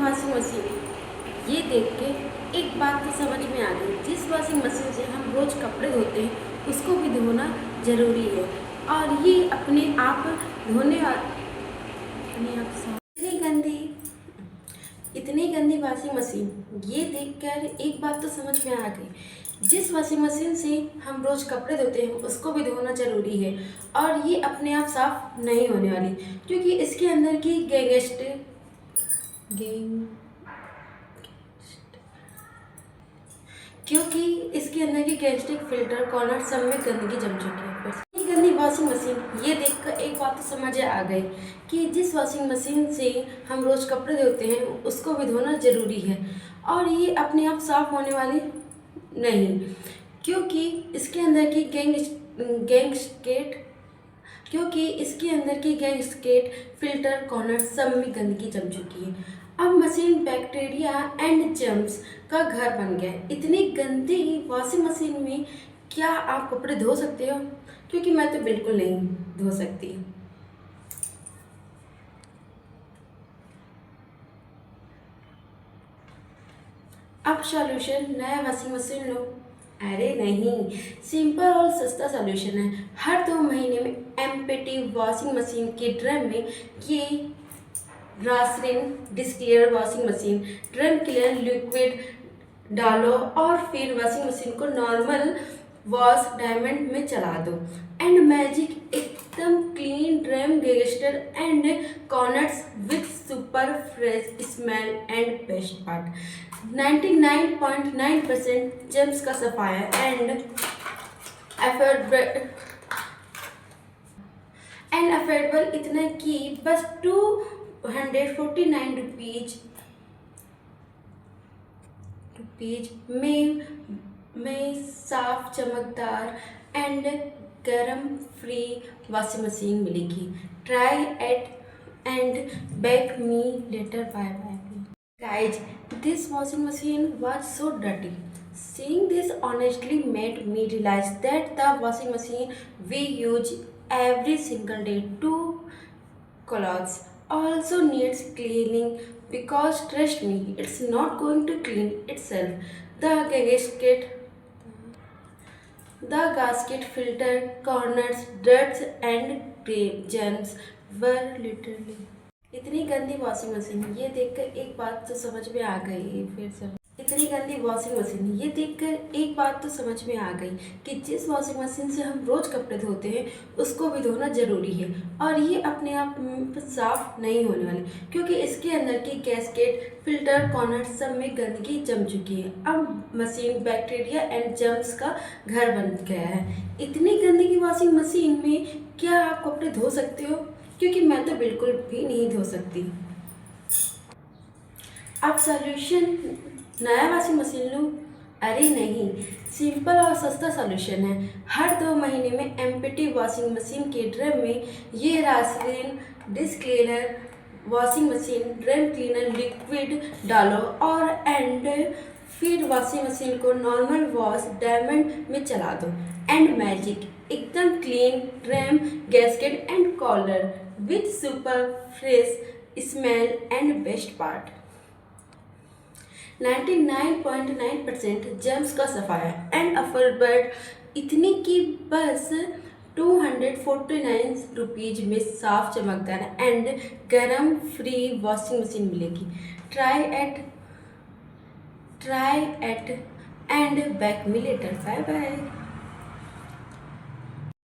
Washing machine, ये देख के एक बात तो समझ में आ गई। जिस वॉशिंग मशीन से हम रोज़ कपड़े धोते हैं उसको भी धोना ज़रूरी है। और ये अपने आप धोने अपने आप इतनी गंदी वॉशिंग मशीन, ये देखकर एक बात तो समझ में आ गई। जिस वॉशिंग मशीन से हम रोज़ कपड़े धोते हैं उसको भी धोना ज़रूरी है। और ये अपने आप साफ नहीं होने वाली, क्योंकि इसके अंदर की क्योंकि इसके अंदर की गैस्ट्रिक फिल्टर कॉर्नर सब में गंदगी जम चुकी है। ये गंदी वॉशिंग मशीन, ये देखकर एक बात तो समझ आ गई कि जिस वॉशिंग मशीन से हम रोज़ कपड़े धोते हैं उसको भी धोना ज़रूरी है। और ये अपने आप साफ होने वाली नहीं, क्योंकि इसके अंदर की गैंगस्केट फिल्टर कॉर्नर सब में गंदगी जम चुकी है। अब मशीन बैक्टीरिया एंड जर्म्स का घर बन गया है। इतनी गंदी वॉशिंग मशीन में क्या आप कपड़े धो सकते हो? क्योंकि मैं तो बिल्कुल नहीं धो सकती। अब सॉल्यूशन नया वॉशिंग मशीन लो। अरे नहीं, सिंपल और सस्ता सॉल्यूशन है। हर 2 महीने में एम्पेटी वॉशिंग मशीन के ड्रम में ये रासरिन descaler washing machine drum cleaner liquid डालो और फिर वॉशिंग मशीन को नॉर्मल वॉश डायमंड में चला दो। एंड मैजिक, एकदम clean drum gasket and corners with super fresh smell and best part 99.9% germs का सफाया एंड अफोर्डेबल इतना कि बस 249 रुपीज में साफ चमकदार एंड गरम फ्री वॉशिंग मशीन मिलेगी। Try it and back me later. Bye bye guys, this washing machine was so dirty. Seeing this honestly made me realize that the washing machine we use every single day to clothes also needs cleaning, because trust me, it's not going to clean itself. The gasket filter corners, dirt and germs were literally इतनी गंदी washing machine, ये देखकर एक बात तो समझ में आ गई। इतनी गंदी वॉशिंग मशीन, ये देखकर एक बात तो समझ में आ गई कि जिस वॉशिंग मशीन से हम रोज़ कपड़े धोते हैं उसको भी धोना ज़रूरी है। और ये अपने आप साफ नहीं होने वाली, क्योंकि इसके अंदर की गैस्केट फिल्टर कॉर्नर सब में गंदगी जम चुकी है। अब मशीन बैक्टीरिया एंड जर्म्स का घर बन गया है। इतनी गंदगी वॉशिंग मशीन में क्या आप कपड़े धो सकते हो? क्योंकि मैं तो बिल्कुल भी नहीं धो सकती। अब सॉल्यूशन नया वॉशिंग मशीन लो। अरे नहीं, सिंपल और सस्ता सॉल्यूशन है। हर 2 महीने में एम्पेटी वॉशिंग मशीन के ड्रम में ये रासरिन disc cleaner washing machine drum cleaner liquid डालो और फिर वॉशिंग मशीन को नॉर्मल वॉश डायमंड में चला दो। एंड मैजिक, एकदम clean drum gasket and collar with super fresh smell and best part 99.9% germs का सफाया एंड अफोर्डेबल इतनी कि बस 249 रुपीज में साफ चमकदार एंड गरम फ्री वॉशिंग मशीन मिलेगी। Try it and back me later. Bye bye.